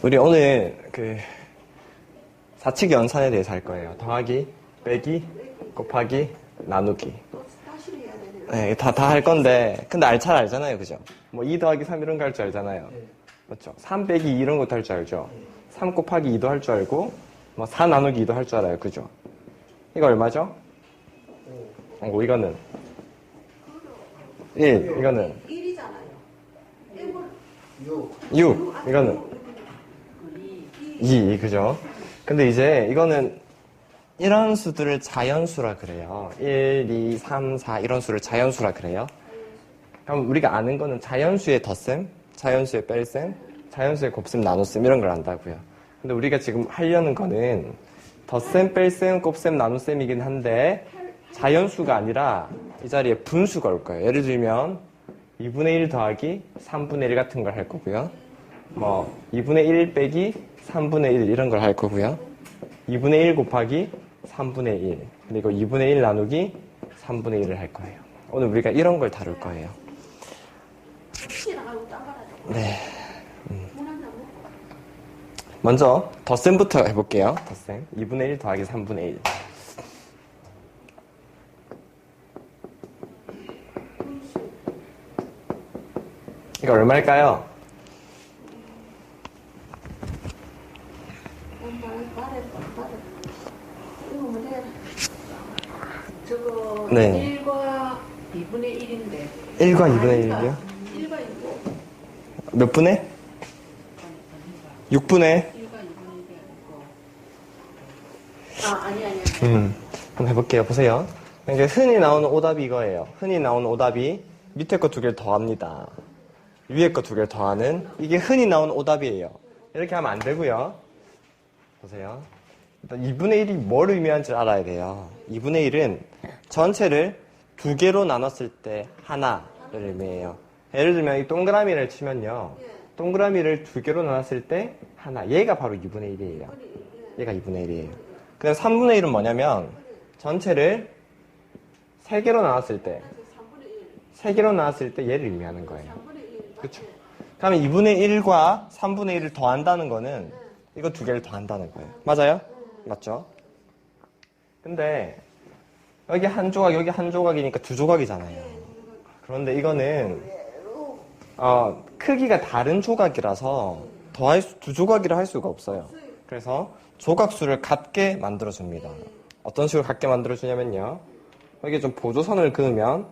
우리 오늘 사칙 연산에 대해서 할 거예요. 더하기, 빼기, 곱하기, 나누기. 네, 다 할 건데, 근데 잘 알잖아요, 그죠? 뭐 2 더하기 3 이런 거 할 줄 알잖아요. 맞죠? 3 빼기 2 이런 것도 할 줄 알죠? 3 곱하기 2도 할 줄 알고, 뭐 4 나누기 2도 할 줄 알아요, 그죠? 이거 얼마죠? 5, 이거는 1, 이거는 6, 이거는 2, 그죠? 근데 이제 이거는 이런 수들을 자연수라 그래요. 1, 2, 3, 4 이런 수를 자연수라 그래요. 그럼 우리가 아는 거는 자연수의 덧셈, 자연수의 뺄셈, 자연수의 곱셈, 나눗셈 이런 걸 안다고요. 근데 우리가 지금 하려는 거는 덧셈, 뺄셈, 곱셈, 나눗셈이긴 한데 자연수가 아니라 이 자리에 분수가 올 거예요. 예를 들면 2분의 1 더하기 3분의 1 같은 걸 할 거고요. 뭐 2분의 1 빼기 3분의 1 이런 걸 할 거고요. 2분의 1 곱하기 3분의 1 그리고 2분의 1 나누기 3분의 1을 할 거예요. 오늘 우리가 이런 걸 다룰 거예요. 네. 먼저 덧셈부터 해볼게요. 덧셈 2분의 1 더하기 3분의 1 이거 얼마일까요? 저거 네. 1과 2분의 1인데 1과 2분의 1이요? 1과 2. 몇 분의? 6분의? 1과 2분의 1이 아니고 아니 한번 해볼게요. 보세요. 이제 흔히 나오는 오답이 이거예요. 흔히 나오는 오답이 밑에 거 두 개를 더합니다. 위에 거 두 개를 더하는 이게 흔히 나오는 오답이에요. 이렇게 하면 안 되고요. 보세요. 일단 2분의 1이 뭘 의미하는지 알아야 돼요. 2분의 1은 전체를 두 개로 나눴을 때 하나를 의미해요. 예를 들면 이 동그라미를 치면요. 동그라미를 두 개로 나눴을 때 하나. 얘가 바로 2분의 1이에요. 얘가 2분의 1이에요. 그 다음 3분의 1은 뭐냐면 전체를 세 개로 나눴을 때 얘를 의미하는 거예요. 그렇죠? 그러면 2분의 1과 3분의 1을 더한다는 거는 이거 두 개를 더한다는 거예요. 맞아요? 맞죠? 근데 여기 한 조각, 여기 한 조각이니까 두 조각이잖아요. 그런데 이거는 크기가 다른 조각이라서 두 조각이라 할 수가 없어요. 그래서 조각수를 같게 만들어줍니다. 어떤 식으로 같게 만들어주냐면요. 여기 좀 보조선을 그으면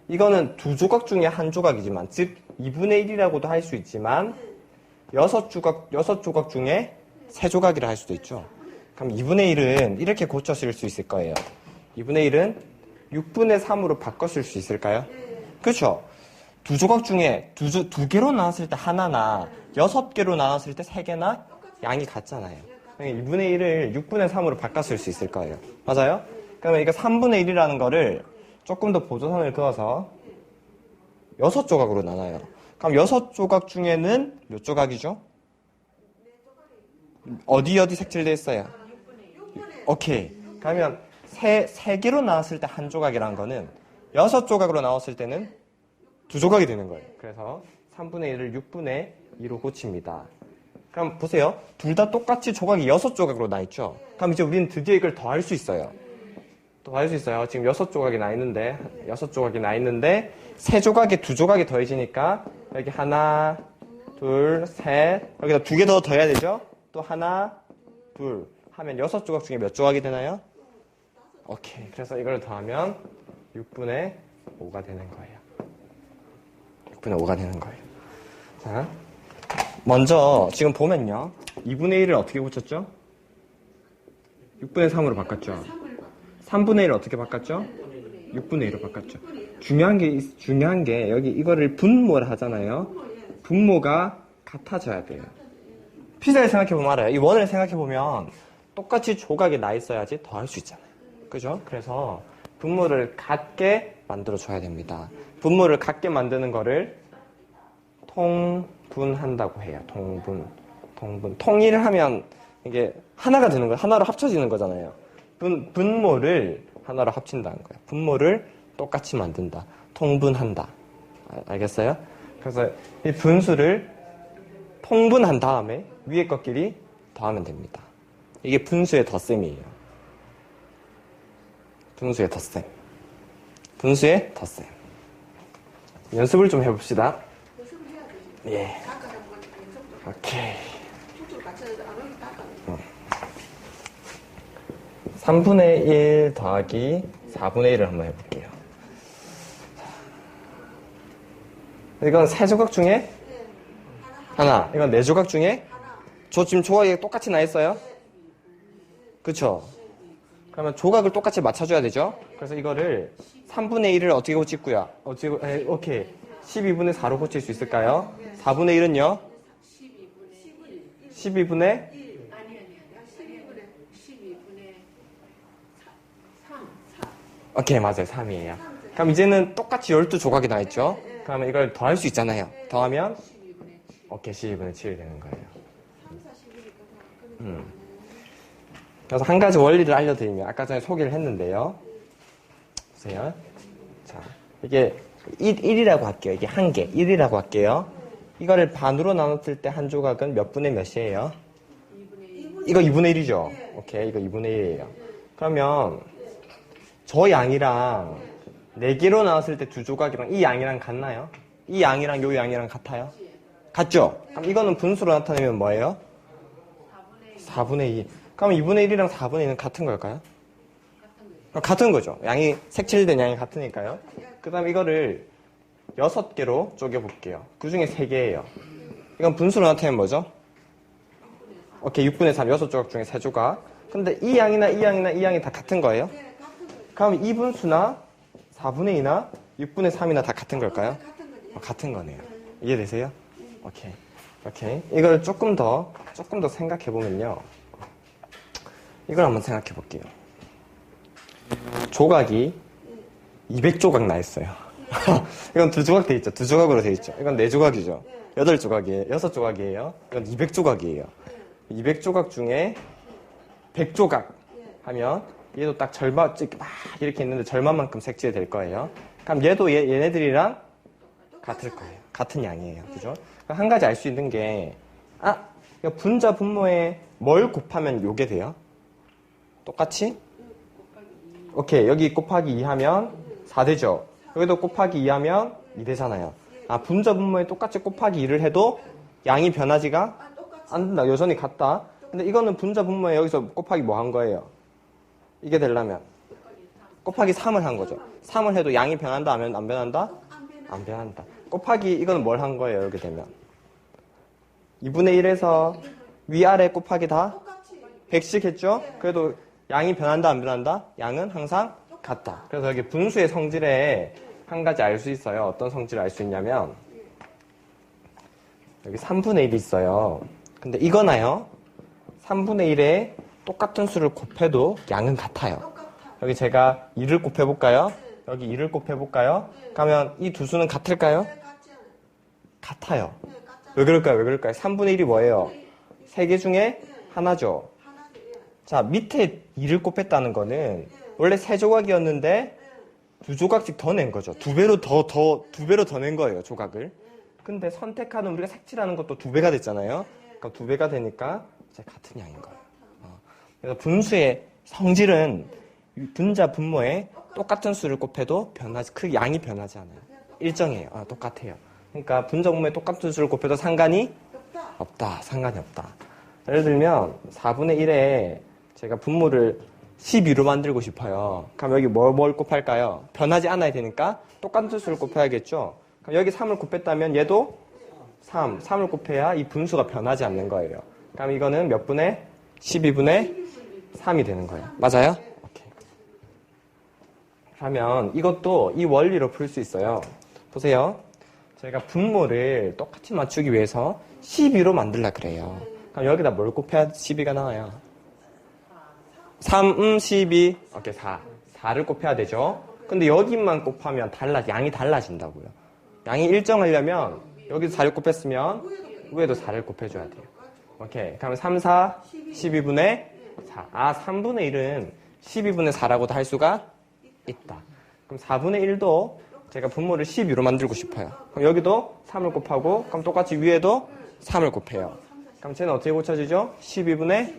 이거는 두 조각 중에 한 조각이지만 즉 2분의 1이라고도 할 수 있지만 6조각 중에 3조각이라 할 수도 있죠. 그럼 2분의 1은 이렇게 고쳐 쓸 수 있을 거예요. 2분의 1은 6분의 3으로 바꿔 쓸 수 있을까요? 그렇죠. 두 조각 중에 두 개로 나눴을 때 하나나 6개로 나눴을 때 3개나 양이 같잖아요. 2분의 1을 6분의 3으로 바꿔 쓸 수 있을 거예요. 맞아요? 그러면 이거 3분의 1이라는 거를 조금 더 보조선을 그어서 6조각으로 나눠요. 그럼 6조각 중에는 몇 조각이죠? 어디 색칠되어 있어요? 오케이. 그러면 3개로 나눴을 때 한 조각이라는 거는 6조각으로 나눴을 때는 2조각이 되는 거예요. 그래서 3분의 1을 6분의 2로 고칩니다. 그럼 보세요. 둘 다 똑같이 조각이 6조각으로 나 있죠? 그럼 이제 우리는 드디어 이걸 더할 수 있어요. 더할 수 있어요. 지금 6조각이 나 있는데 3조각에 2조각이 더해지니까 여기 하나, 둘, 셋 여기다 2개 더 더해야 되죠? 또 하나, 둘 하면 6조각 중에 몇 조각이 되나요? 오케이. 그래서 이걸 더하면 6분의 5가 되는 거예요. 6분의 5가 되는 거예요. 자, 먼저 지금 보면요. 2분의 1을 어떻게 고쳤죠? 6분의 3으로 바꿨죠. 3분의 1을 어떻게 바꿨죠? 6분의 1로 바꿨죠. 중요한 게 여기 이거를 분모를 하잖아요. 분모가 같아져야 돼요. 피자를 생각해보면 알아요. 이 원을 생각해보면 똑같이 조각이 나 있어야지 더할 수 있잖아요. 그죠? 그래서 분모를 같게 만들어줘야 됩니다. 분모를 같게 만드는 거를 통분한다고 해요. 통분. 통일하면 이게 하나가 되는 거예요. 하나로 합쳐지는 거잖아요. 분모를 하나로 합친다는 거예요. 분모를 똑같이 만든다. 통분한다. 알겠어요? 그래서 이 분수를 통분한 다음에 위에 것끼리 더하면 됩니다. 이게 분수의 덧셈이에요. 분수의 덧셈. 분수의 덧셈. 연습을 좀 해봅시다. 연습을 해야 되지. 예. 닦아서 뭐 연습도 오케이. 툭툭 같이 해서 안 오면 닦아. 3분의 1 더하기 4분의 1을 한번 해볼게요. 이건 세 조각 중에 하나. 이건 네 조각 중에 저 지금 조각이 똑같이 나 있어요? 그쵸? 그러면 조각을 똑같이 맞춰줘야 되죠? 그래서 이거를 3분의 1을 어떻게 고칠고요? 오케이. 12분의 4로 고칠 수 있을까요? 4분의 1은요? 12분의 아니. 12분의 3. 오케이, 맞아요. 3이에요. 그럼 이제는 똑같이 12조각이 나 있죠? 그러면 이걸 더할 수 있잖아요. 더하면 12분의 7. 오케이, 12분의 7이 되는 거예요. 그래서 한 가지 원리를 알려드리면 아까 전에 소개를 했는데요. 보세요. 자, 이게 1이라고 할게요. 이게 한 개, 1이라고 할게요. 이거를 반으로 나눴을 때 한 조각은 몇 분의 몇이에요? 2분의 1. 이거 2분의 1이죠? 오케이, 이거 2분의 1이에요. 그러면 저 양이랑 4개로 나눴을 때 두 조각이랑 이 양이랑 같나요? 이 양이랑 요 양이랑 같아요? 같죠? 그럼 이거는 분수로 나타내면 뭐예요? 4분의 2. 그럼 2분의 1이랑 4분의 2는 같은 걸까요? 같은 거죠. 양이 색칠된 양이 같으니까요. 그 다음에 이거를 6개로 쪼개볼게요. 그 중에 3개예요. 이건 분수로 나타내면 뭐죠? 오케이, 6분의 3, 6조각 중에 3조각. 근데 이 양이나 이 양이나 이 양이 다 같은 거예요? 그럼 이 분수나 4분의 2나 6분의 3이나 다 같은 걸까요? 같은 거네요. 이해되세요? 오케이. 이걸 조금 더 생각해보면요. 이걸 한번 생각해볼게요. 조각이 200조각 나 있어요. 이건 2조각 돼 있죠. 2조각으로 돼 있죠. 이건 4조각이죠. 8조각이에요. 6조각이에요. 이건 200조각이에요. 200조각 중에 100조각 하면 얘도 딱 절반, 막 이렇게 있는데 절반만큼 색칠이 될 거예요. 그럼 얘도 얘네들이랑 같을 거예요. 같은 양이에요. 그죠? 한 가지 알 수 있는 게, 분자 분모에 뭘 곱하면 요게 돼요? 똑같이? 오케이, 여기 곱하기 2 하면 4 되죠? 여기도 곱하기 2 하면 2 되잖아요. 분자 분모에 똑같이 곱하기 2를 해도 양이 변하지가 안 된다. 여전히 같다. 근데 이거는 분자 분모에 여기서 곱하기 뭐 한 거예요? 이게 되려면 곱하기 3을 한 거죠. 3을 해도 양이 변한다, 안 변한다? 안 변한다. 곱하기 이거는 뭘 한 거예요? 이렇게 되면 2분의 1에서 위아래 곱하기 다 100씩 했죠? 그래도 양이 변한다, 안 변한다? 양은 항상 같다. 그래서 여기 분수의 성질에 한 가지 알 수 있어요. 어떤 성질을 알 수 있냐면 여기 3분의 1이 있어요. 근데 이거나요, 3분의 1에 똑같은 수를 곱해도 양은 같아요. 여기 제가 2를 곱해볼까요? 여기 2를 곱해볼까요? 그러면 이 두 수는 같을까요? 같아요. 왜 그럴까요? 3분의 1이 뭐예요? 3개 중에 하나죠. 자, 밑에 2를 곱했다는 거는 원래 3조각이었는데 2조각씩 더 낸 거죠. 2배로 더 낸 거예요, 조각을. 근데 선택하는 우리가 색칠하는 것도 2배가 됐잖아요. 그러니까 2배가 되니까 이제 같은 양인 거예요. 그래서 분수의 성질은 분자 분모에 똑같은 수를 곱해도 크게 양이 변하지 않아요. 일정해요. 똑같아요. 그러니까 분자 분모에 똑같은 수를 곱해도 상관이 없다. 상관이 없다. 예를 들면 4분의 1에 제가 분모를 12로 만들고 싶어요. 그럼 여기 뭘 곱할까요? 변하지 않아야 되니까 똑같은 수를 곱해야겠죠. 그럼 여기 3을 곱했다면 얘도 3을 곱해야 이 분수가 변하지 않는 거예요. 그럼 이거는 몇 분의? 12분의 3이 되는 거예요. 맞아요? 오케이. 그러면 이것도 이 원리로 풀 수 있어요. 보세요. 저희가 분모를 똑같이 맞추기 위해서 12로 만들라 그래요. 그럼 여기다 뭘 곱해야 12가 나와요? 3, 12. 오케이, 4. 4를 곱해야 되죠. 근데 여기만 곱하면 양이 달라진다고요. 양이 일정하려면 여기도 4를 곱했으면 위에도 4를 곱해줘야 돼요. 오케이. 그러면 3, 4, 12분의 4. 3분의 1은 12분의 4라고도 할 수가 있다. 그럼 4분의 1도 제가 분모를 12로 만들고 싶어요. 그럼 여기도 3을 곱하고, 그럼 똑같이 위에도 3을 곱해요. 그럼 쟤는 어떻게 고쳐지죠? 12분의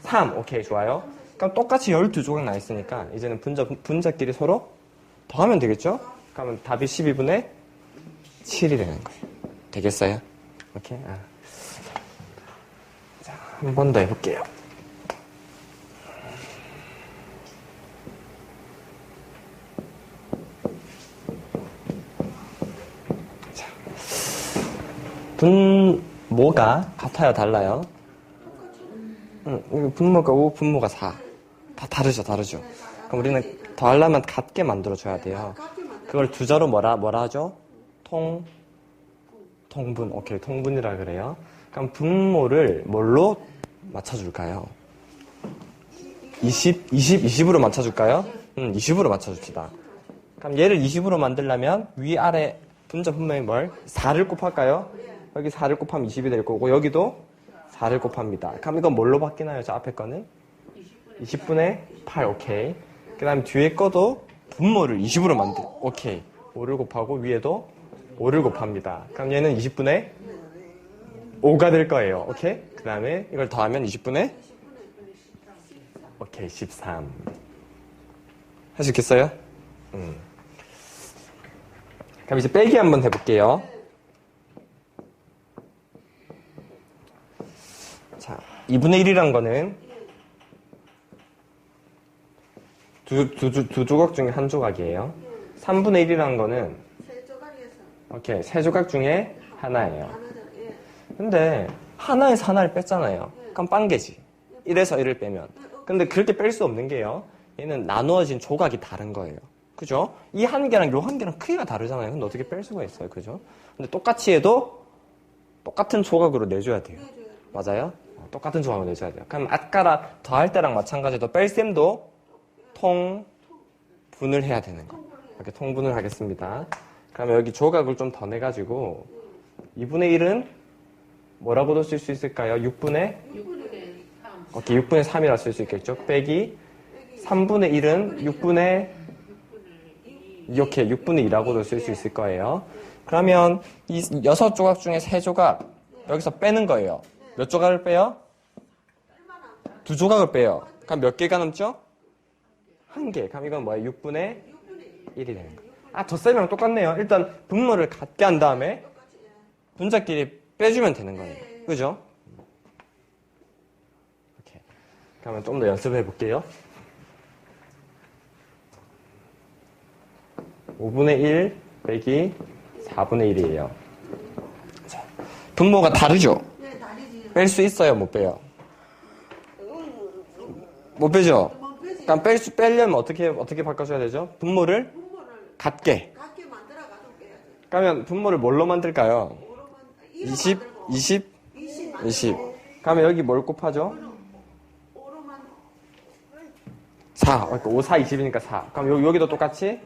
3. 오케이, 좋아요. 그럼 똑같이 12조각 나 있으니까 이제는 분자끼리 서로 더하면 되겠죠? 그러면 답이 12분의 7이 되는 거예요. 되겠어요? 오케이. 자, 한 번 더 해볼게요. 자, 분모가 같아요, 달라요? 분모가 5, 분모가 4. 다 다르죠. 그럼 우리는 더하려면 같게 만들어줘야 돼요. 그걸 두 자로 뭐라 하죠? 통분. 오케이, 통분이라 그래요. 그럼 분모를 뭘로 맞춰줄까요? 20으로 맞춰줄까요? 20으로 맞춰줍시다. 그럼 얘를 20으로 만들려면 위아래 분자 분모에 4를 곱할까요? 여기 4를 곱하면 20이 될 거고, 여기도 4를 곱합니다. 그럼 이건 뭘로 바뀌나요? 저 앞에 거는? 20분의 8, 오케이. 그 다음 뒤에 거도 분모를 20으로 오케이. 5를 곱하고 위에도 5를 곱합니다. 그럼 얘는 20분의 5가 될 거예요. 오케이? 그 다음에 이걸 더하면 20분의 오케이, 13. 할 수 있겠어요? 그럼 이제 빼기 한번 해볼게요. 자, 2분의 1이란 거는 두 조각 중에 한 조각이에요. 3분의 1이란 거는 오케이, 세 조각 중에 하나예요. 근데 하나에서 하나를 뺐잖아요. 그럼 빵개지. 1에서 1을 빼면. 근데 그렇게 뺄 수 없는 게요. 얘는 나누어진 조각이 다른 거예요. 그죠? 이 한 개랑 요 한 개랑 크기가 다르잖아요. 근데 어떻게 뺄 수가 있어요. 그죠? 근데 똑같이 해도 똑같은 조각으로 내줘야 돼요. 맞아요? 똑같은 조각으로 내줘야 돼요. 그럼 아까랑 더할 때랑 마찬가지로 뺄셈도 통분을 해야 되는 거예요. 이렇게 통분을 하겠습니다. 그러면 여기 조각을 좀 더 내가지고 2분의 1은 뭐라고도 쓸 수 있을까요? 6분의 3. 오케이, 6분의 3이라 쓸 수 있겠죠? 빼기 3분의 1은 6분의 이렇게 6분의 2라고도 쓸 수 있을 거예요. 그러면 이 6조각 중에 3조각 여기서 빼는 거예요. 몇 조각을 빼요? 2조각을 빼요. 그럼 몇 개가 남죠? 1개. 그럼 이건 뭐예요? 6분의 1이 되는 거예요. 덧셈이랑 똑같네요. 일단 분모를 같게 한 다음에 분자끼리 빼주면 되는 거예요. 그죠? 이렇게. 그러면 좀 더 연습해 볼게요. 5분의 1 빼기 4분의 1이에요. 자, 분모가 다르죠? 뺄 수 있어요? 못 빼요? 못 빼죠? 그럼 빼려면 어떻게 바꿔줘야 되죠? 분모를 같게. 그러면 분모를 뭘로 만들까요? 20. 그러면 여기 뭘 곱하죠? 4. 그러니까 5, 4, 20이니까 4. 그럼 여기도 똑같이?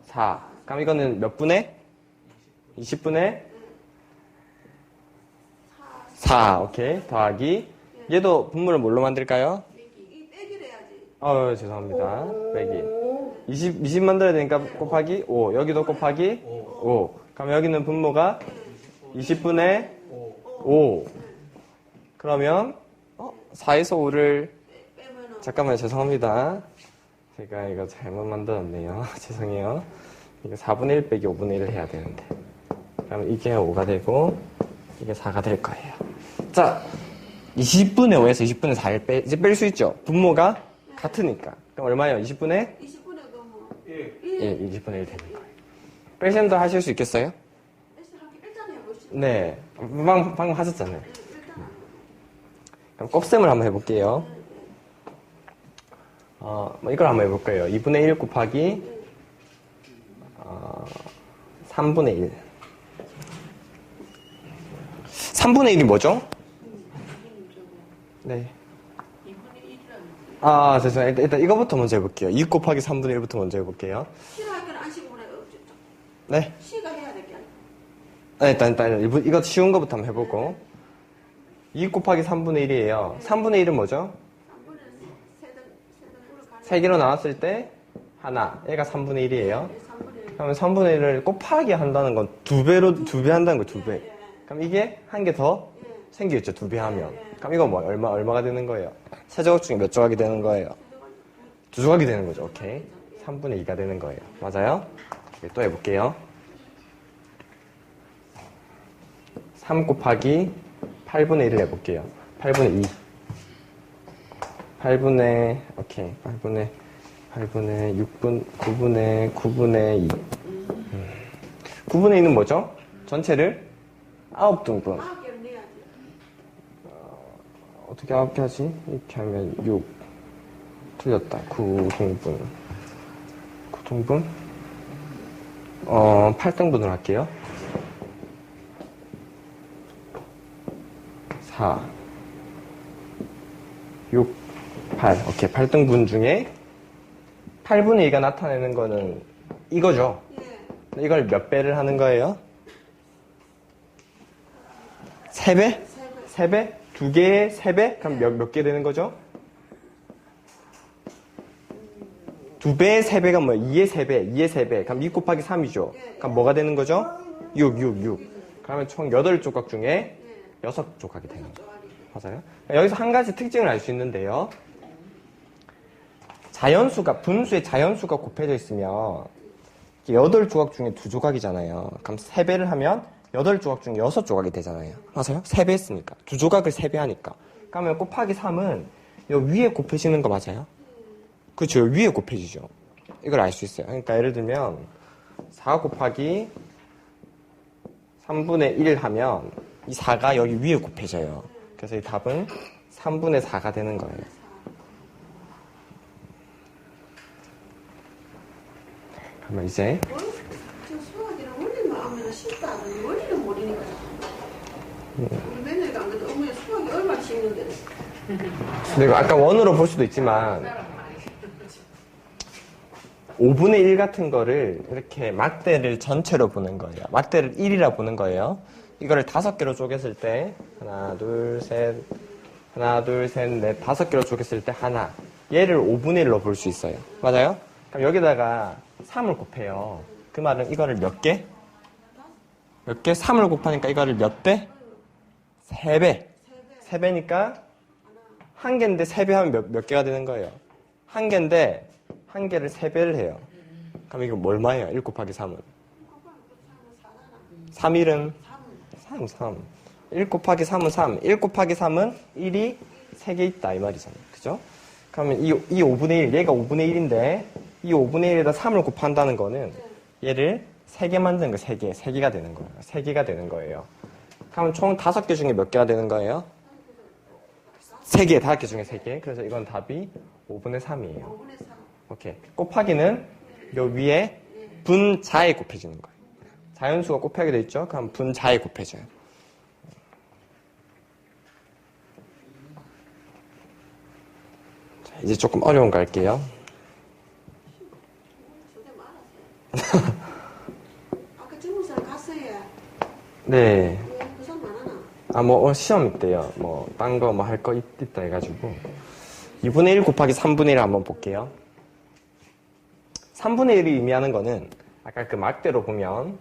4. 그럼 이거는 몇 분의? 20분의 4. 오케이. 더하기. 얘도 분모를 뭘로 만들까요? 죄송합니다. 빼기. 20 만들어야 되니까 곱하기 5. 여기도 곱하기 5. 그럼 여기는 분모가 20분의 5. 그러면 4에서 5를 잠깐만요. 죄송합니다. 제가 이거 잘못 만들었네요. 죄송해요. 이거 4분의 1 빼기 5분의 1을 해야 되는데. 그러면 이게 5가 되고 이게 4가 될 거예요. 자, 20분의 5에서 20분의 4를 이제 뺄 수 있죠. 분모가 같으니까. 그럼 얼마예요? 20분의 1. 예, 20분의 1 되는 거예요. 뺄셈도 하실 수 있겠어요? 네. 방금 하셨잖아요. 그럼 곱셈을 한번 해볼게요. 이걸 한번 해볼까요? 2분의 1 곱하기 3분의 1. 3분의 1이 뭐죠? 네. 죄송해요. 일단 이거부터 먼저 해볼게요. 2 곱하기 3분의 1부터 먼저 해볼게요. 네. 일단 이거 쉬운 거부터 한번 해보고. 2 곱하기 3분의 1이에요. 3분의 1은 뭐죠? 3개로 나왔을 때 하나. 얘가 3분의 1이에요. 그러면 3분의 1을 곱하기 한다는 건 2배 한다는 거예요. 2배. 그럼 이게 한 개 더 생기겠죠. 2배 하면. 그럼 이거 뭐 얼마가 되는 거예요? 세조각 중에 몇 조각이 되는 거예요? 2조각이 되는 거죠. 오케이. 3분의 2가 되는 거예요. 맞아요? 오케이, 또 해볼게요. 3 곱하기 8분의 1을 해볼게요. 8분의 2. 8분의 9분의 2. 9분의 2는 뭐죠? 전체를 9등분. 9개를 내야지. 어떻게 9개 하지? 이렇게 하면 6. 틀렸다. 9등분. 9등분? 8등분을 할게요. 4, 6, 8. 오케이. 8등분 중에 8분의 2가 나타내는 거는 이거죠. 예. 이걸 몇 배를 하는 거예요? 3배? 3배? 2개에 3배? 그럼 몇 개 되는 거죠? 2배의 3배가 뭐예요? 2의 3배, 2의 3배. 그럼 2 곱하기 3이죠. 그럼 뭐가 되는 거죠? 6. 그러면 총 8조각 중에 6조각이 되는 거예요. 맞아요? 여기서 한 가지 특징을 알 수 있는데요. 자연수가, 분수에 자연수가 곱해져 있으면 8조각 중에 2조각이잖아요. 그럼 3배를 하면 8조각 중에 6조각이 되잖아요. 맞아요? 3배 했으니까. 2조각을 3배 하니까. 그러면 곱하기 3은 요 위에 곱해지는 거 맞아요? 그렇죠. 위에 곱해지죠. 이걸 알 수 있어요. 그러니까 예를 들면 4 곱하기 3분의 1 하면 이 4가 여기 위에 곱해져요. 그래서 이 답은 3분의 4가 되는 거예요. 그러면 이제 지금 수학이랑 원리만 하면 쉽다. 원리는 모르니까. 우리 맨날 안 그래도 어머니 수학이 얼마나 쉽는데. 근데 이거 아까 원으로 볼 수도 있지만 5분의 1 같은 거를 이렇게 막대를 전체로 보는 거예요. 막대를 1이라 보는 거예요. 이거를 5개로 쪼갰을 때 하나, 둘, 셋, 넷, 5개로 쪼갰을 때 하나. 얘를 5분의 1로 볼 수 있어요. 맞아요? 그럼 여기다가 3을 곱해요. 그 말은 이거를 몇 개? 몇 개? 3을 곱하니까 이거를 몇 배? 3배. 3배니까 한 개인데 3배 하면 몇 개가 되는 거예요? 한 개인데 한 개를 3배를 해요. 그럼 이거 얼마예요? 1 곱하기 3은? 3, 1은? 3. 1 곱하기 3은 3. 1 곱하기 3은 1이 3개 있다. 이 말이잖아요. 그죠? 그러면 이 5분의 1, 얘가 5분의 1인데 이 5분의 1에다 3을 곱한다는 거는 얘를 3개 만드는 거 3개. 3개가 되는 거예요. 3개가 되는 거예요. 그러면 총 5개 중에 몇 개가 되는 거예요? 3개. 5개 중에 3개. 그래서 이건 답이 5분의 3이에요. 5분의 3. 오케이. 곱하기는 요 위에 분자에 곱해지는 거예요. 자연수가 곱하게 돼 있죠? 그럼 분자에 곱해져요. 자, 이제 조금 어려운 거 할게요. 아까 정문사를 갔어요. 네. 왜 부산 많아나? 시험 있대요. 딴 거 할 거 있다 해가지고. 2분의 1 곱하기 3분의 1 한번 볼게요. 3분의 1이 의미하는 거는 아까 그 막대로 보면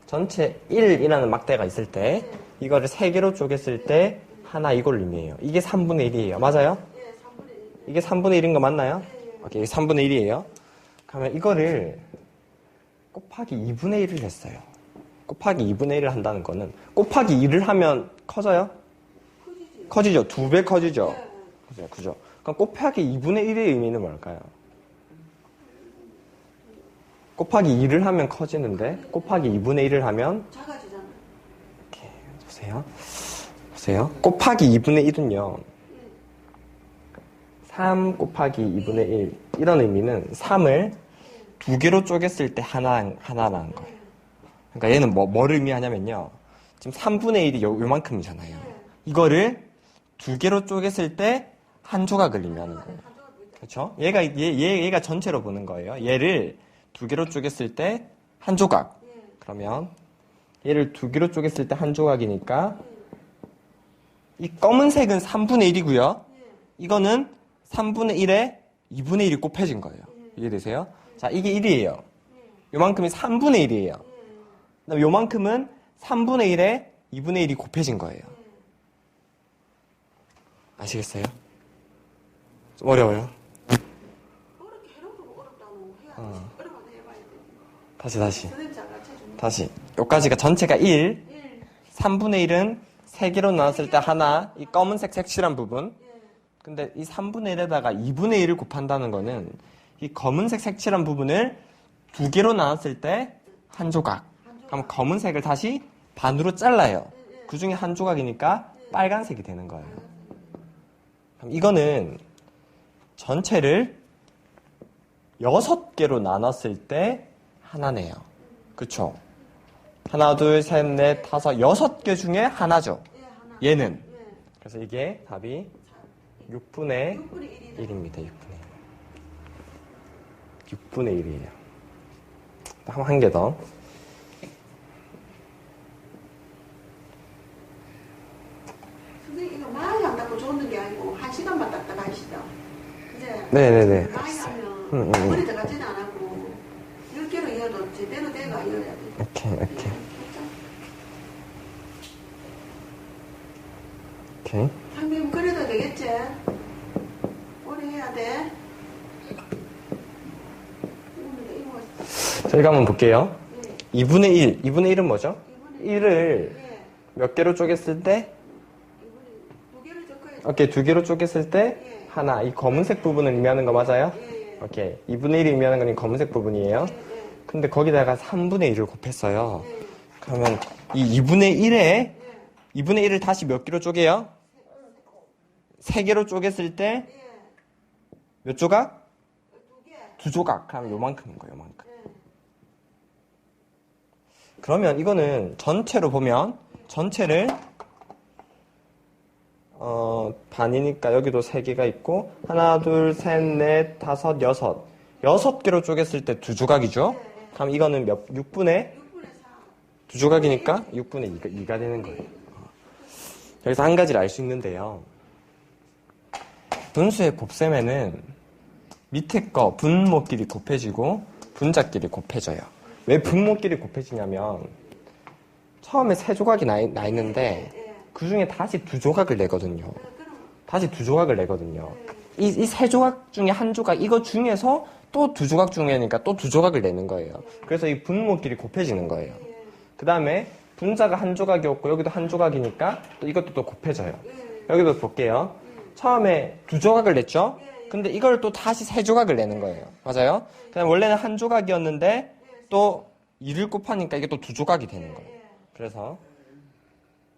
전체 1이라는 막대가 있을 때 이거를 3개로 쪼갰을 때 하나 이걸 의미해요. 이게 3분의 1이에요. 맞아요? 예, 3분의 1. 이게 3분의 1인 거 맞나요? 오케이, 이게 3분의 1이에요. 그러면 이거를 곱하기 2분의 1을 했어요. 곱하기 2분의 1을 한다는 거는 곱하기 2를 하면 커져요? 커지죠. 2배 커지죠. 그죠? 그럼 곱하기 2분의 1의 의미는 뭘까요? 곱하기 2를 하면 커지는데 곱하기 2분의 1을 하면 작아지잖아. 이렇게 보세요. 곱하기 2분의 1은요. 3 곱하기 2분의 1 이런 의미는 3을 2개로 쪼갰을 때 하나라는 거예요. 그러니까 얘는 뭘 의미하냐면요. 지금 3분의 1이 요만큼이잖아요. 이거를 2개로 쪼갰을 때 한 조각을 의미하는 거예요. 그렇죠? 얘가 전체로 보는 거예요. 얘를 2개로 쪼갰을 때 한 조각. 그러면 얘를 2개로 쪼갰을 때 한 조각이니까 이 검은색은 3분의 1이고요. 이거는 3분의 1에 2분의 1이 곱해진 거예요. 이해되세요? 자, 이게 1이에요. 요만큼이 3분의 1이에요. 그다음에 요만큼은 3분의 1에 2분의 1이 곱해진 거예요. 아시겠어요? 좀 어려워요? 어렵게 해놓고 어렵다고 해야지. 어려워도 해봐야 돼. 다시. 선생님 잘 가르쳐주네. 다시. 여기까지가 전체가 1. 1. 3분의 1은 3개로 나눴을 때 하나, 이 검은색 색칠한 부분. 예. 근데 이 3분의 1에다가 2분의 1을 곱한다는 거는 이 검은색 색칠한 부분을 2개로 나눴을 때 한 조각. 그럼 검은색을 다시 반으로 잘라요. 그 중에 한 조각이니까 빨간색이 되는 거예요. 그럼 이거는 전체를 6개로 나눴을 때 하나네요. 그쵸? 하나, 둘, 셋, 넷, 다섯, 6개 중에 하나죠. 예, 하나. 얘는. 예. 그래서 이게 답이 6분의 6분의 1이다. 1입니다. 6분의 1이에요. 한 개 더. 선생님 이거 많이 안 닦고 줬는 게 아니고 1시간만 딱딱 하시다. 이제 네네네. 많이 하면 머리 들어가지는 안 하고 10개로 이어도 제대로 내가 이어야 돼. 오케이. 오케이. 선생님 그래도 되겠지? 오래 해야 돼. 저희가 한번 볼게요. 예. 2분의 1. 2분의 1은 뭐죠? 1을 예. 몇 개로 쪼갰을 때? 두 개를 적어야 돼. 오케이. 2개로 쪼갰을 때 예. 하나. 이 검은색 부분을 의미하는 거 맞아요? 예. 오케이. 2분의 1이 의미하는 건 이 검은색 부분이에요. 예. 근데 거기다가 3분의 1을 곱했어요. 예. 그러면 이 2분의 1에 예. 2분의 1을 다시 몇 개로 쪼개요? 3개로 쪼갰을 때 몇 예. 조각? 두 개. 2조각. 그럼 요만큼인 거예요. 요만큼. 예. 그러면 이거는 전체로 보면 전체를 반이니까 여기도 3개가 있고 하나, 둘, 셋, 넷, 다섯, 여섯. 6개로 쪼갰을 때 2조각이죠? 그럼 이거는 6분의 6분의 4. 2조각이니까 6분의 2가 되는 거예요. 여기서 한 가지를 알 수 있는데요. 분수의 곱셈에는 밑에 거 분모끼리 곱해지고 분자끼리 곱해져요. 왜 분모끼리 곱해지냐면 처음에 3조각이 나 있는데 그 중에 다시 2조각을 내거든요. 다시 2조각을 내거든요. 이 3조각 중에 한 조각, 이거 중에서 또 2조각 중에니까 또 2조각을 내는 거예요. 그래서 이 분모끼리 곱해지는 거예요. 그 다음에 분자가 한 조각이었고 여기도 한 조각이니까 또 이것도 또 곱해져요. 여기도 볼게요. 처음에 2조각을 냈죠? 근데 이걸 또 다시 3조각을 내는 거예요. 맞아요? 그다음 원래는 한 조각이었는데 또 2를 곱하니까 이게 또 2조각이 되는 거예요. 그래서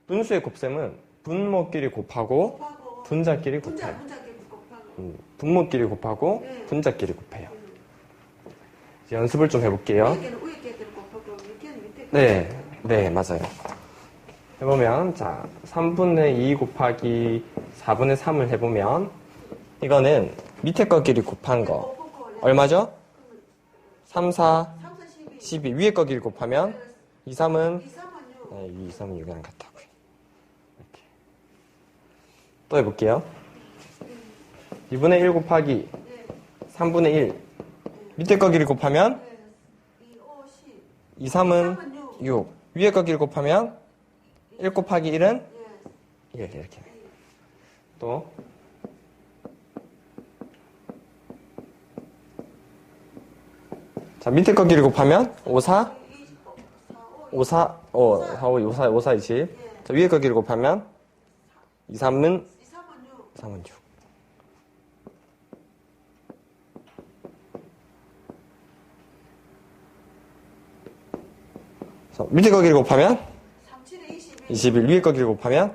분수의 곱셈은 분모끼리 곱하고 분자끼리 곱해요. 분자끼리 곱하고. 분모끼리 곱하고 분자끼리 곱해요. 이제 연습을 좀 해볼게요. 위에 개는 곱하고 밑에는 밑에. 네, 맞아요. 해보면, 자, 3분의 2 곱하기 4분의 3을 해보면, 이거는 밑에 거끼리 곱한 거. 얼마죠? 3, 4, 3, 4, 12. 12. 위에 거끼리 곱하면, 2, 3은, 2, 3은 6. 네, 2, 3은 6이랑 같다고요. 이렇게. 또 해볼게요. 2분의 1 곱하기 3분의 1. 밑에 거끼리 곱하면, 2, 5, 10. 2, 3은 6. 위에 거끼리 곱하면, 1 곱하기 1은 1. 이렇게. 또, 자, 밑에 거끼리 곱하면 5, 4, 5, 4, 5, 4, 5, 4, 5, 4, 20. 자, 위에 거끼리 곱하면 2, 3은 3은 6. 자, 밑에 거끼리 곱하면 21. 위에 거끼리 곱하면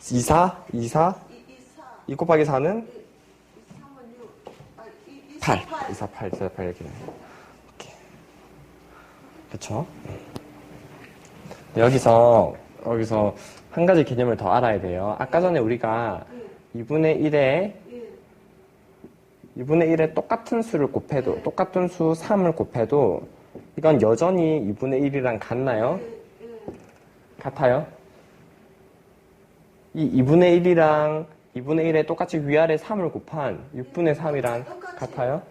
2, 4, 2, 4. 2 곱하기 4는 8. 2, 4, 8, 2, 4, 8 이렇게 돼요. 이렇게. 그쵸? 여기서 한 가지 개념을 더 알아야 돼요. 아까 전에 우리가 2분의 1에 똑같은 수를 곱해도, 똑같은 수 3을 곱해도, 이건 여전히 2분의 1이랑 같나요? 같아요? 이 2분의 1이랑 2분의 1에 똑같이 위아래 3을 곱한 6분의 3이랑 같아요?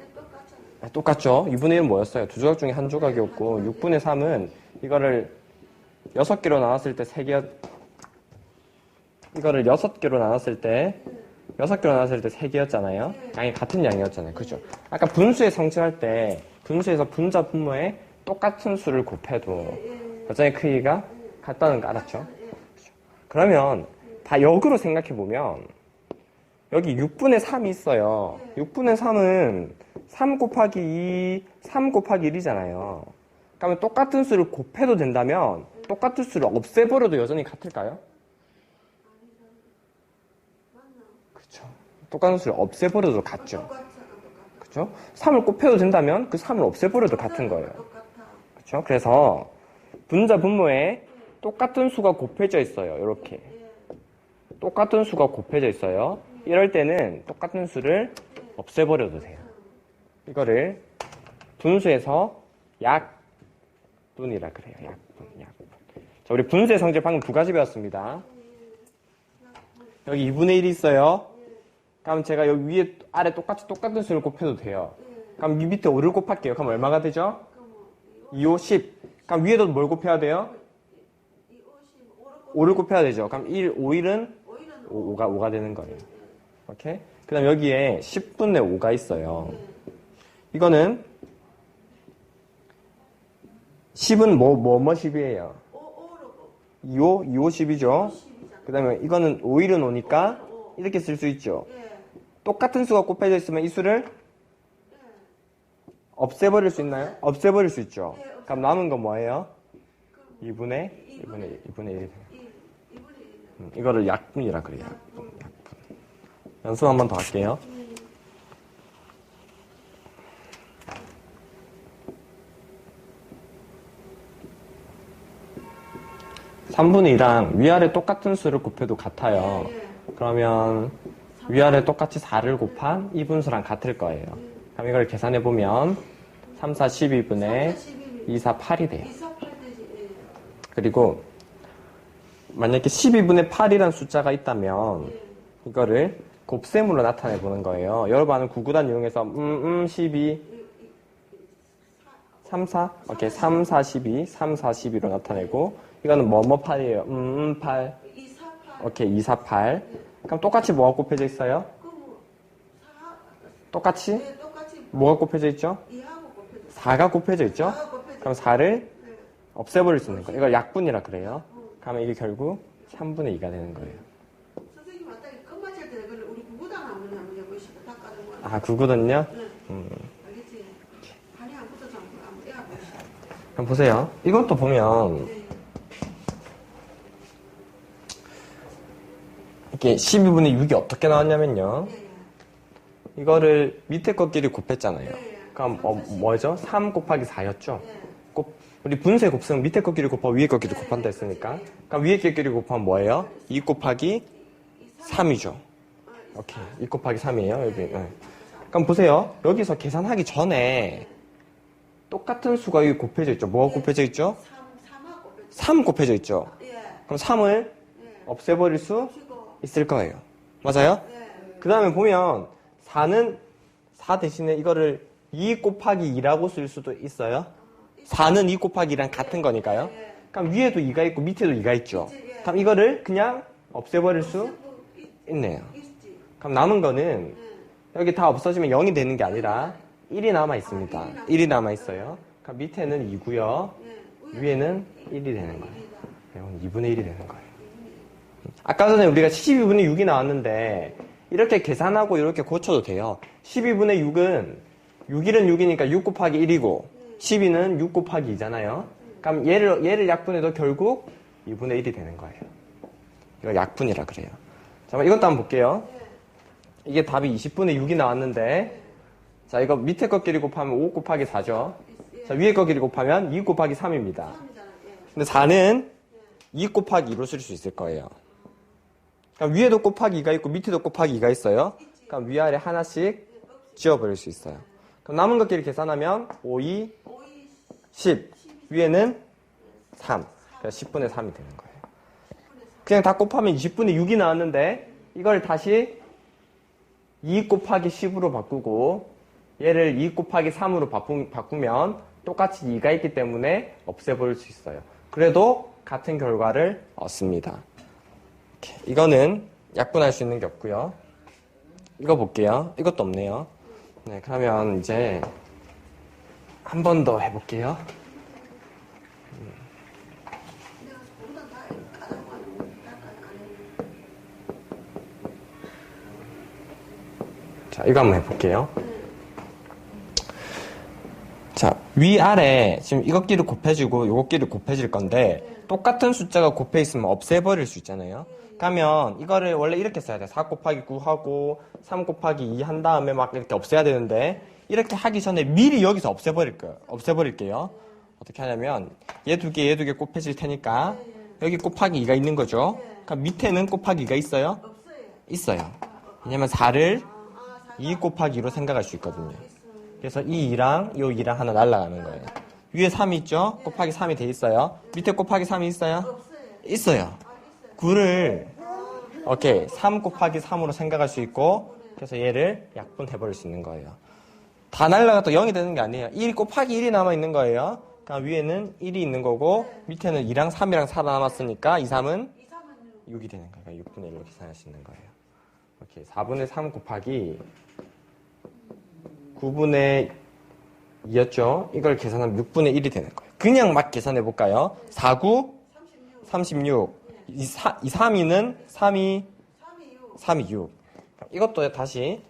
네, 똑같죠? 2분의 1은 뭐였어요? 2조각 중에 한 조각이었고 6분의 3은 이거를 6개로 나눴을 때 3개, 이거를 6개로 나눴을 때 3개였잖아요. 양이 같은 양이었잖아요. 그죠? 아까 분수에 성질할 때 분수에서 분자 분모에 똑같은 수를 곱해도 여전히 크기가 같다는 거 알았죠? 그러면 다 역으로 생각해보면 여기 6분의 3이 있어요. 6분의 3은 3 곱하기 2, 3 곱하기 1이잖아요. 그러면 똑같은 수를 곱해도 된다면 똑같은 수를 없애버려도 여전히 같을까요? 그렇죠. 똑같은 수를 없애버려도 같죠. 그렇죠? 3을 곱해도 된다면 그 3을 없애버려도 같은 거예요. 그렇죠? 그래서 분자 분모에 똑같은 수가 곱해져 있어요. 이렇게. 똑같은 수가 곱해져 있어요. 이럴 때는 똑같은 수를 없애버려도 돼요. 이거를 분수에서 약분이라 그래요. 약분. 자, 우리 분수의 성질 방금 2가지 배웠습니다. 여기 2분의 1이 있어요. 그럼 제가 여기 위에 아래 똑같은 수를 곱해도 돼요. 그럼 이 밑에 5를 곱할게요. 그럼 얼마가 되죠? 2, 5, 10. 그럼 위에도 뭘 곱해야 돼요? 5를 곱해야 되죠. 그럼 1, 5, 1은 5가 되는 거예요. 오케이? 그 다음 여기에 10분의 5가 있어요. 이거는 10은 뭐 10이에요? 2, 5, 10이죠. 그 다음에 이거는 5, 1은 5니까 이렇게 쓸 수 있죠. 똑같은 수가 곱해져 있으면 이 수를 없애버릴 수 있나요? 없애버릴 수 있죠. 그럼 남은 건 뭐예요? 2분의 1. 이거를 약분이라 그래요. 약분. 연습 한 번 더 할게요. (3분의 2랑) 위아래 똑같은 수를 곱해도 같아요. 그러면 위아래 똑같이 4를 곱한 이분수랑 같을 거예요. 그럼 이걸 계산해보면 3, 4, 12분의 2, 4, 8이 돼요. 그리고 만약에 12분의 8이라는 숫자가 있다면 이거를 곱셈으로 나타내보는 거예요. 여러분 아는 구구단 이용해서 12 3, 4 오케이 3, 4, 12 3, 4, 12로 나타내고 이거는 뭐뭐 8이에요. 8 오케이 2, 4, 8 그럼 똑같이 뭐가 곱해져 있어요? 똑같이? 뭐가 곱해져 있죠? 4가 곱해져 있죠? 그럼 4를 없애버릴 수 있는 거예요. 이걸 약분이라 그래요. 그러면 이게 결국 3분의 2가 되는 거예요. 선생님 왔다 끝마칠 때 우리 구구단 한번 해보시고 닦아준 거야. 아, 그거든요? 알겠지? 발이 안 붙어서 한번 해보시고. 그럼 보세요. 이것도 보면 이렇게 12분의 6이 어떻게 나왔냐면요. 이거를 밑에 것끼리 곱했잖아요. 그럼 뭐죠? 3 곱하기 4였죠? 우리 분수의 곱셈은 밑에 것끼리 곱하고 위에 것끼리 곱한다 했으니까. 그럼 위에 것끼리 곱하면 뭐예요? 2 곱하기 3이죠. 오케이. 2 곱하기 3이에요. 여기. 네. 그럼 보세요. 여기서 계산하기 전에 똑같은 수가 여기 곱해져 있죠. 뭐가 곱해져 있죠? 3 곱해져 있죠. 그럼 3을 없애버릴 수 있을 거예요. 맞아요? 그 다음에 보면 4는 4 대신에 이거를 2 곱하기 2라고 쓸 수도 있어요. 4는 2 곱하기 2랑 같은 거니까요. 그럼 위에도 2가 있고 밑에도 2가 있죠. 그럼 이거를 그냥 없애버릴 수 있네요. 그럼 남은 거는 여기 다 없어지면 0이 되는 게 아니라 1이 남아 있습니다. 1이 남아 있어요. 그럼 밑에는 2고요. 위에는 1이 되는 거예요. 이건 2분의 1이 되는 거예요. 아까 전에 우리가 12분의 6이 나왔는데 이렇게 계산하고 이렇게 고쳐도 돼요. 12분의 6은 6일은 6이니까 6 곱하기 1이고 12는 6 곱하기 2잖아요. 그럼 얘를 약분해도 결국 2분의 1이 되는 거예요. 이거 약분이라 그래요. 자, 이것도 한번 볼게요. 이게 답이 20분의 6이 나왔는데 자, 이거 밑에 것끼리 곱하면 5 곱하기 4죠. 자, 위에 것끼리 곱하면 2 곱하기 3입니다. 근데 4는 2 곱하기 2로 쓸 수 있을 거예요. 그럼 위에도 곱하기 2가 있고 밑에도 곱하기 2가 있어요. 그럼 위아래 하나씩 지워버릴 수 있어요. 그럼 남은 것끼리 계산하면 5, 2, 10. 위에는 3. 그래서 10분의 3이 되는 거예요. 그냥 다 곱하면 20분의 6이 나왔는데 이걸 다시 2 곱하기 10으로 바꾸고 얘를 2 곱하기 3으로 바꾸면 똑같이 2가 있기 때문에 없애버릴 수 있어요. 그래도 같은 결과를 얻습니다. 이렇게. 이거는 약분할 수 있는 게 없고요. 이거 볼게요. 이것도 없네요. 네, 그러면 이제 한 번 더 해볼게요. 내가 보다 다 까다로운 거 자, 이거 한번 해볼게요. 자, 위아래 지금 이것끼리 곱해지고 요것끼리 곱해질 건데 똑같은 숫자가 곱해 있으면 없애버릴 수 있잖아요. 그러면 이거를 원래 이렇게 써야 돼. 4 곱하기 9 하고 3 곱하기 2 한 다음에 막 이렇게 없애야 되는데 이렇게 하기 전에 미리 여기서 없애버릴게요. 어떻게 하냐면 얘 두 개 곱해질 테니까 여기 곱하기 2가 있는 거죠. 그럼 밑에는 곱하기 2가 있어요? 없어요. 있어요. 왜냐면 4를 2 곱하기 2로 생각할 수 있거든요. 그래서 이 2랑 요 2랑 하나 날라가는 거예요. 위에 3이 있죠? 곱하기 3이 돼 있어요. 밑에 곱하기 3이 있어요? 있어요. 9를 오케이 3 곱하기 3으로 생각할 수 있고 그래서 얘를 약분해버릴 수 있는 거예요. 다 날라가도 0이 되는 게 아니에요. 1 곱하기 1이 남아있는 거예요. 그럼 위에는 1이 있는 거고 밑에는 2랑 3이랑 살아남았으니까 2, 3은 6이 되는 거예요. 6분의 1로 계산할 수 있는 거예요. 오케이 4분의 3 곱하기 9분의 2였죠? 이걸 계산하면 6분의 1이 되는 거예요. 그냥 막 계산해 볼까요? 4, 9, 36. 3이는 3이 6. 이것도 다시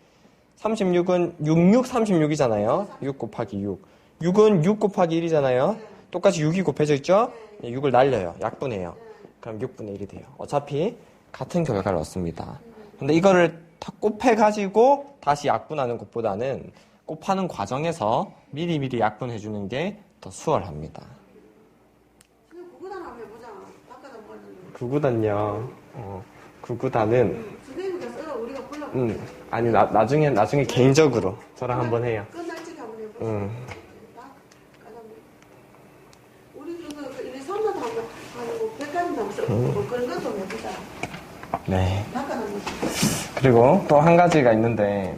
36은 66, 36이잖아요. 6 곱하기 6. 6은 6 곱하기 1이잖아요. 똑같이 6이 곱해져 있죠? 6을 날려요. 약분해요. 그럼 6분의 1이 돼요. 어차피 같은 결과를 얻습니다. 근데 이거를 다 곱해가지고 다시 약분하는 것보다는 곱하는 과정에서 미리미리 약분해주는 게 더 수월합니다. 구구단 한번 해보자. 아까도 뭐였는데. 구구단요. 구구단은 선생님께서 써라 우리가 불러. 아니 나중에 개인적으로 저랑 한번 해요. 끝날 적에 한번 해보자. 우리 그거 1, 2, 3만 하고 아니고 100가지 한번 써보고 그런 것도 해보자. 네. 잠깐 한번. 그리고 또 한 가지가 있는데,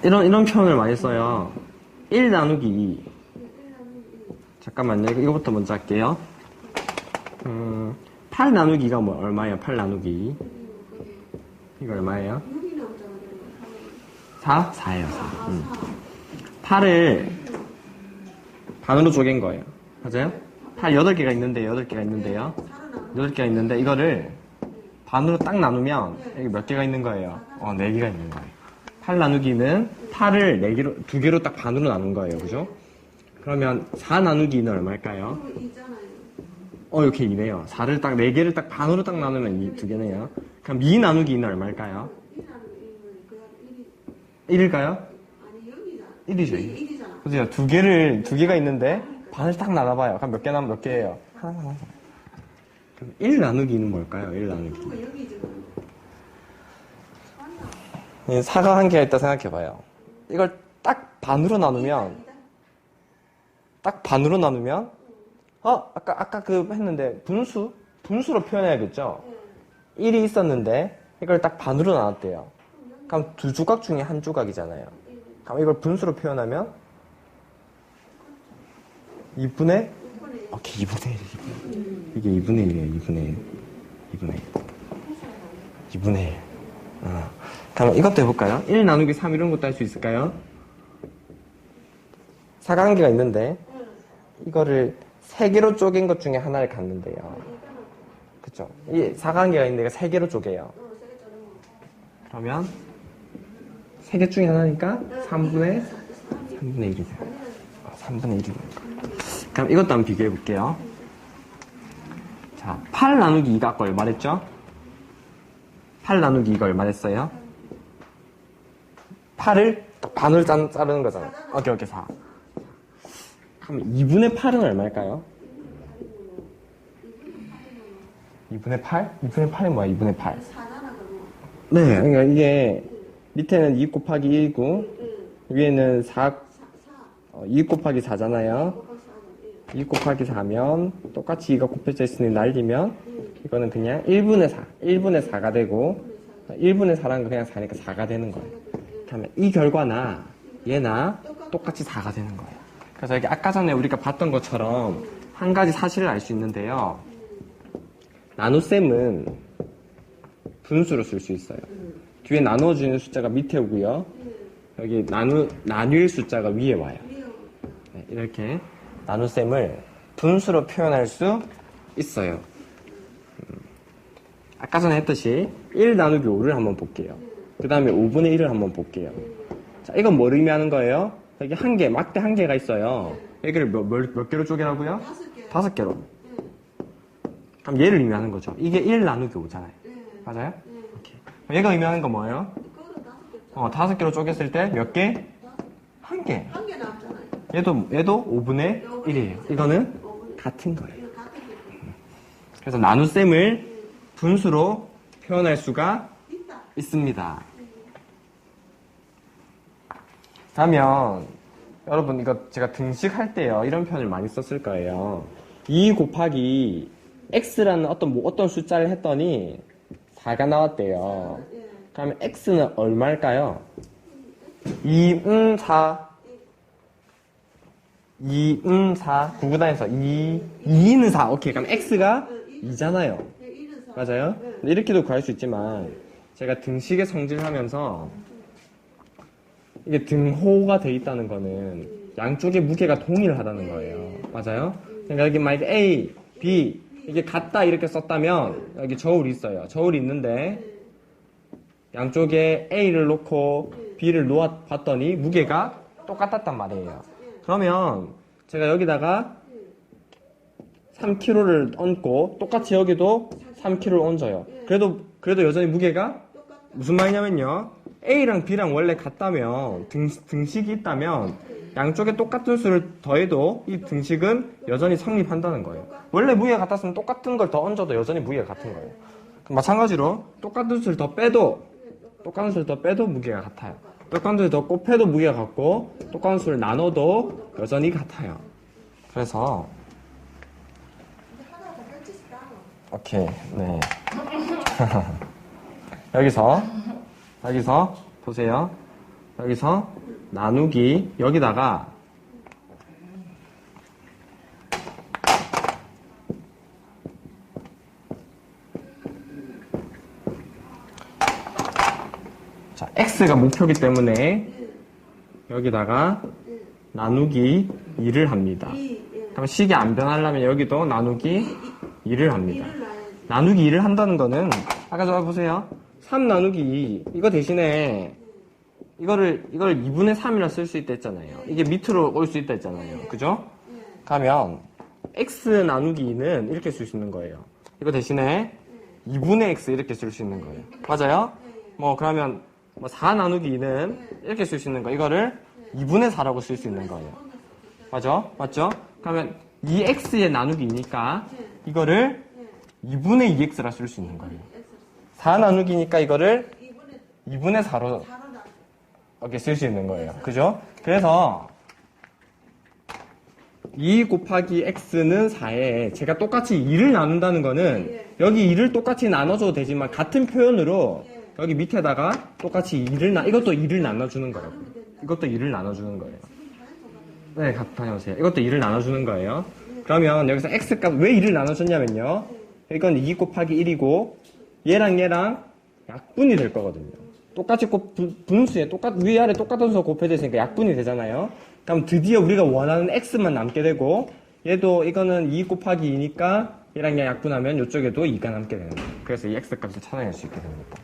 이런 표현을 많이 써요. 1 나누기 2. 잠깐만요. 이거부터 먼저 할게요. 8 나누기가 얼마예요? 8 나누기 2. 이거 얼마예요? 6이 나오잖아. 4? 4예요, 4. 8을 반으로 쪼갠 거예요. 맞아요? 8 8개가 있는데요. 8개가 있는데 이거를 반으로 딱 나누면 여기 몇 개가 있는 거예요? 4개가 있는 거예요. 8 나누기는 8을 4개로, 2개로 딱 반으로 나눈 거예요. 그죠? 그러면 4 나누기는 얼마일까요? 이거 있잖아요. 이렇게 2네요. 4를 딱 4개를 딱 반으로 딱 나누면 2개네요. 그럼 2 나누기는 얼마일까요? 1일까요? 아니 0이잖아. 1이죠. 1이잖아. 그죠? 2개가 있는데 반을 딱 나눠봐요. 그럼 몇 개 남으면 몇 개예요? 하나. 그럼 1 나누기는 뭘까요? 1 나누기. 그거 0이지. 4가 한 개가 있다 생각해봐요. 이걸 딱 반으로 나누면 아까 그 했는데 분수로 표현해야겠죠? 1이 있었는데 이걸 딱 반으로 나눴대요. 그럼 두 조각 중에 한 조각이잖아요. 그럼 이걸 분수로 표현하면 2분의 오케이 2분의 1 이게 2분의 1이에요. 2분의 1 그럼 이것도 해볼까요? 1 나누기 3 이런 것도 할 수 있을까요? 사각관계가 있는데 이거를 3개로 쪼갠 것 중에 하나를 갖는데요. 그쵸? 이 사각관계가 있는데 이거 3개로 쪼개요. 그러면 3개 중에 하나니까 3분의 1이 돼요. 3분의 1이 돼요. 그럼 이것도 한번 비교해 볼게요. 자, 8 나누기 2가 아까 얼마 됐죠? 8 나누기 2가 얼마 됐어요? 8을 반으로 자르는 거잖아요. 오케이, 4. 그럼 2분의 8은 얼마일까요? 2분의 8? 2분의 8이 뭐야, 2분의 8? 4잖아 그거. 네, 그러니까 이게 밑에는 2 곱하기 1고 위에는 2 곱하기 4잖아요. 2 곱하기 4면 똑같이 2가 곱해져 있으니 날리면 이거는 그냥 1분의 4. 1분의 4가 되고 1분의 4라는 거 그냥 4니까 4가 되는 거예요. 하면 이 결과나 얘나 똑같이 4가 되는 거예요. 그래서 여기 아까 전에 우리가 봤던 것처럼 한 가지 사실을 알 수 있는데요. 나눗셈은 분수로 쓸 수 있어요. 뒤에 나누어주는 숫자가 밑에 오고요. 여기 나뉠 숫자가 위에 와요. 네, 이렇게 나눗셈을 분수로 표현할 수 있어요. 아까 전에 했듯이 1 나누기 5를 한번 볼게요. 그 다음에 5분의 1을 한번 볼게요. 자, 이건 뭘 의미하는 거예요? 여기 한 개, 막대 한 개가 있어요. 여기를 몇 개로 쪼개라고요? 5개로. 그럼 얘를 의미하는 거죠. 이게 1 나누기 5잖아요. 맞아요? 오케이. 얘가 의미하는 건 뭐예요? 5개로 쪼갰을 때 몇 개? 한 개. 한 개 남잖아요. 얘도 5분의 1이에요. 이거는 같은 거예요. 그래서 나눗셈을 분수로 표현할 수가 있습니다. 그러면 여러분 이거 제가 등식할 때요 이런 표현을 많이 썼을 거예요. 2 곱하기 x라는 어떤 숫자를 했더니 4가 나왔대요. 그러면 x는 얼마일까요? 4 구구단에서 2는 4. 오케이. 그럼 x가 2잖아요. 맞아요? 이렇게도 구할 수 있지만 제가 등식의 성질하면서 이게 등호가 돼 있다는 거는 양쪽의 무게가 동일하다는 거예요. 맞아요? 그러니까 여기 만약에 A, B 이게 같다 이렇게 썼다면 여기 저울이 있어요. 저울이 있는데 양쪽에 A를 놓고 B를 놓아봤더니 무게가 똑같았단 말이에요. 그러면 제가 여기다가 3kg를 얹고 똑같이 여기도 3kg를 얹어요. 그래도 여전히 무게가 무슨 말이냐면요. A랑 B랑 원래 같다면 등식이 있다면 양쪽에 똑같은 수를 더해도 이 등식은 여전히 성립한다는 거예요. 원래 무게가 같았으면 똑같은 걸 더 얹어도 여전히 무게가 같은 거예요. 마찬가지로 똑같은 수를 더 빼도 무게가 같아요. 똑같은 수를 더 곱해도 무게가 같고 똑같은 수를 나눠도 여전히 같아요. 그래서 오케이, 네. 여기서 보세요. 여기서 나누기 여기다가 자, x가 목표이기 때문에 여기다가 나누기 2를 합니다. 그럼 식이 안 변하려면 여기도 나누기 2를 합니다. 나누기 2를 한다는 거는 아까 저 보세요. 3 나누기 2 이거 대신에 이거를 2분의 3이라 쓸 수 있다 했잖아요. 이게 밑으로 올 수 있다 했잖아요. 그죠? 가면 x 나누기 2는 이렇게 쓸 수 있는 거예요. 이거 대신에 2분의 x 이렇게 쓸 수 있는 거예요. 맞아요? 그러면 4 나누기 2는 이렇게 쓸 수 있는 거. 이거를 2분의 4라고 쓸 수 있는 거예요. 맞죠? 그러면 2x에 나누기 2니까 이거를 2분의 2x라 쓸 수 있는 거예요. 4 나누기니까 이거를 2분의 4로 이렇게 쓸 수 있는 거예요. 그죠? 그래서 2 곱하기 x는 4에 제가 똑같이 2를 나눈다는 거는 여기 2를 똑같이 나눠줘도 되지만 같은 표현으로 여기 밑에다가 똑같이 이것도 2를 나눠주는 거예요. 이것도 2를 나눠주는 거예요. 네, 다녀오세요. 이것도 2를 나눠주는 거예요. 그러면 여기서 x값 왜 2를 나눠줬냐면요. 이건 2 곱하기 1이고 얘랑 약분이 될 거거든요. 똑같이 분수에 위아래 똑같은 수가 곱해져 있으니까 약분이 되잖아요. 그럼 드디어 우리가 원하는 x만 남게 되고 얘도 이거는 2 곱하기 2니까 얘랑 약분하면 이쪽에도 2가 남게 되는 거예요. 그래서 이 x값을 찾아낼 수 있게 됩니다.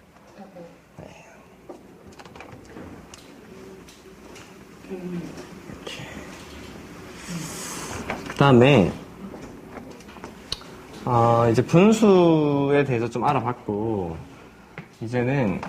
그 다음에 이제 분수에 대해서 좀 알아봤고 이제는